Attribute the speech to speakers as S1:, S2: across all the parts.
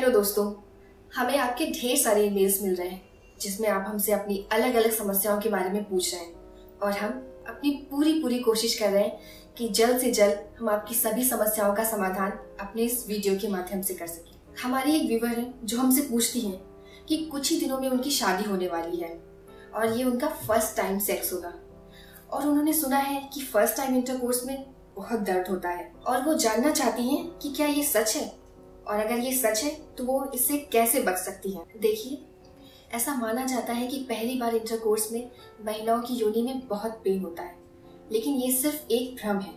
S1: Hello दोस्तों, हमें आपके ढेर सारे ईमेल्स मिल रहे हैं जिसमें आप हमसे अपनी अलग अलग समस्याओं के बारे में पूछ रहे हैं और हम अपनी पूरी कोशिश कर रहे हैं कि जल्द से जल्द हम आपकी सभी समस्याओं का समाधान अपने इस वीडियो के माध्यम से कर सकें। हमारी एक व्यूवर है जो हमसे पूछती हैं कि कुछ ही दिनों में उनकी शादी होने वाली है और ये उनका फर्स्ट टाइम सेक्स होगा और उन्होंने सुना है कि फर्स्ट टाइम इंटरकोर्स में बहुत दर्द होता है और वो जानना चाहती हैं कि क्या ये सच है और अगर ये सच है तो वो इससे कैसे बच सकती हैं। देखिए, ऐसा माना जाता है कि पहली बार इंटरकोर्स में महिलाओं की योनि में बहुत पेन होता है, लेकिन ये सिर्फ एक भ्रम है।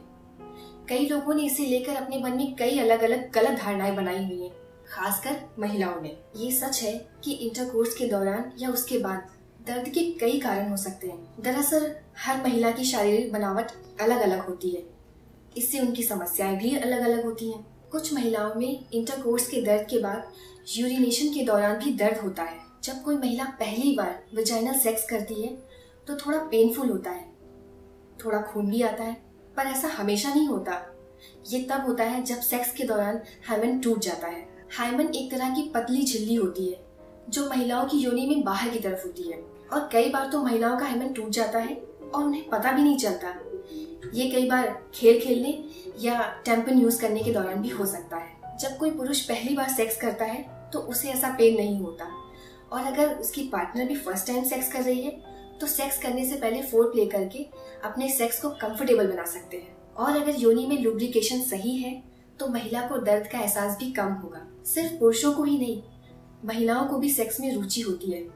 S1: कई लोगों ने इसे लेकर अपने मन में कई अलग अलग गलत धारणाएं बनाई हुई हैं, खासकर महिलाओं ने। ये सच है कि इंटरकोर्स के दौरान या उसके बाद दर्द के कई कारण हो सकते हैं। दरअसल हर महिला की शारीरिक बनावट अलग अलग होती है, इससे उनकी समस्याएं भी अलग अलग होती हैं। कुछ महिलाओं में इंटरकोर्स के दर्द के बाद यूरिनेशन के दौरान भी दर्द होता है। जब कोई महिला पहली बार वेजाइनल सेक्स करती है तो थोड़ा पेनफुल होता है, थोड़ा खून भी आता है, पर ऐसा हमेशा नहीं होता। ये तब होता है जब सेक्स के दौरान हाइमन टूट जाता है। हाइमन एक तरह की पतली झिल्ली होती है जो महिलाओं की योनि में बाहर की तरफ होती है और कई बार तो महिलाओं का हाइमन टूट जाता है और उन्हें पता भी नहीं चलता। ये कई बार खेल खेलने या टैम्पन यूज करने के दौरान भी हो सकता है। जब कोई पुरुष पहली बार सेक्स करता है तो उसे ऐसा पेन नहीं होता और अगर उसकी पार्टनर भी फर्स्ट टाइम सेक्स कर रही है तो सेक्स करने से पहले फोर प्ले करके अपने सेक्स को कंफर्टेबल बना सकते हैं। और अगर योनि में लुब्रिकेशन सही है तो महिला को दर्द का एहसास भी कम होगा। सिर्फ पुरुषों को ही नहीं, महिलाओं को भी सेक्स में रुचि होती है,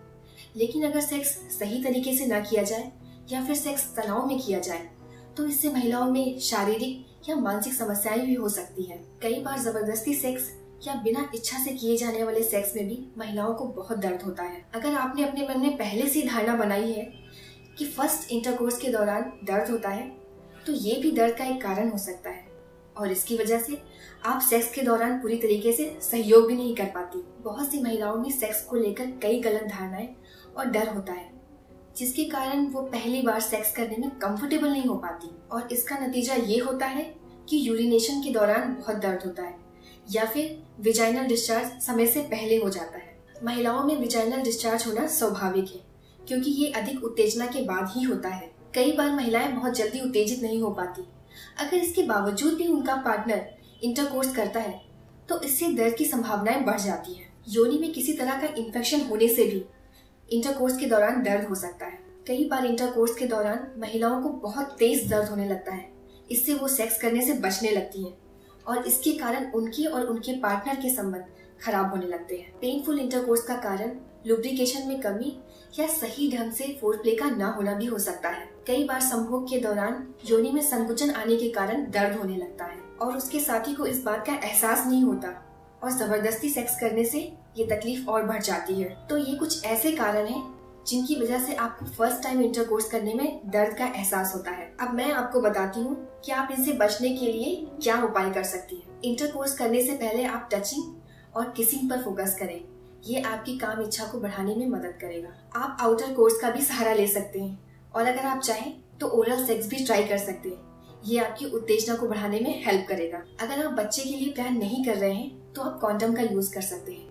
S1: लेकिन अगर सेक्स सही तरीके से ना किया जाए या फिर सेक्स तनाव में किया जाए तो इससे महिलाओं में शारीरिक या मानसिक समस्याएं भी हो सकती हैं। कई बार जबरदस्ती सेक्स या बिना इच्छा से किए जाने वाले सेक्स में भी महिलाओं को बहुत दर्द होता है। अगर आपने अपने मन में पहले से धारणा बनाई है कि फर्स्ट इंटरकोर्स के दौरान दर्द होता है तो ये भी दर्द का एक कारण हो सकता है और इसकी वजह से आप सेक्स के दौरान पूरी तरीके से सहयोग भी नहीं कर पाती। बहुत सी महिलाओं में सेक्स को लेकर कई गलत धारणाएं और डर होता है, जिसके कारण वो पहली बार सेक्स करने में कंफर्टेबल नहीं हो पाती और इसका नतीजा ये होता है कि यूरिनेशन के दौरान बहुत दर्द होता है या फिर विजाइनल डिस्चार्ज समय से पहले हो जाता है। महिलाओं में विजाइनल डिस्चार्ज होना स्वाभाविक है क्योंकि ये अधिक उत्तेजना के बाद ही होता है। कई बार महिलाएं बहुत जल्दी उत्तेजित नहीं हो पाती। अगर इसके बावजूद भी उनका पार्टनर इंटरकोर्स करता है तो इससे दर्द की संभावनाएं बढ़ जाती है। योनि में किसी तरह का इन्फेक्शन होने से भी इंटरकोर्स के दौरान दर्द हो सकता है। कई बार इंटरकोर्स के दौरान महिलाओं को बहुत तेज दर्द होने लगता है, इससे वो सेक्स करने से बचने लगती हैं और इसके कारण उनके और उनके पार्टनर के संबंध खराब होने लगते हैं। पेनफुल इंटरकोर्स का कारण लुब्रिकेशन में कमी या सही ढंग से फोरप्ले का ना होना भी हो सकता है। कई बार संभोग के दौरान योनि में संकुचन आने के कारण दर्द होने लगता है और उसके साथी को इस बात का एहसास नहीं होता और जबरदस्ती सेक्स करने से ये तकलीफ और बढ़ जाती है। तो ये कुछ ऐसे कारण हैं जिनकी वजह से आपको फर्स्ट टाइम इंटरकोर्स करने में दर्द का एहसास होता है। अब मैं आपको बताती हूँ कि आप इनसे बचने के लिए क्या उपाय कर सकती हैं। इंटरकोर्स करने से पहले आप टचिंग और किसिंग पर फोकस करें, ये आपकी काम इच्छा को बढ़ाने में मदद करेगा। आप आउटर कोर्स का भी सहारा ले सकते हैं और अगर आप चाहें तो ओरल सेक्स भी ट्राई कर सकते हैं, ये आपकी उत्तेजना को बढ़ाने में हेल्प करेगा। अगर आप बच्चे के लिए प्लान नहीं कर रहे हैं तो आप कॉन्डम का यूज कर सकते हैं।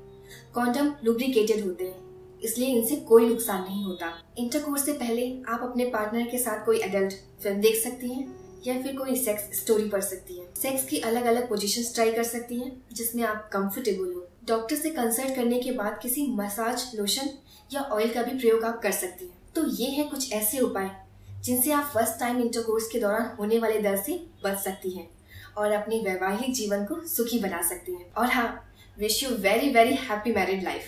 S1: कॉन्डम लुब्रिकेटेड होते हैं, इसलिए इनसे कोई नुकसान नहीं होता। इंटरकोर्स से पहले आप अपने पार्टनर के साथ कोई एडल्ट फिल्म देख सकती हैं या फिर कोई सेक्स स्टोरी पढ़ सकती हैं। सेक्स की अलग अलग पोजीशंस ट्राई कर सकती हैं जिसमें आप कंफर्टेबल हो। डॉक्टर से कंसल्ट करने के बाद किसी मसाज लोशन या ऑयल का भी प्रयोग आप कर सकती हैं। तो ये है कुछ ऐसे उपाय जिनसे आप फर्स्ट टाइम इंटरकोर्स के दौरान होने वाले दर्द से बच सकती हैं और अपने वैवाहिक जीवन को सुखी बना सकती हैं। और हाँ, wish you very happy married life.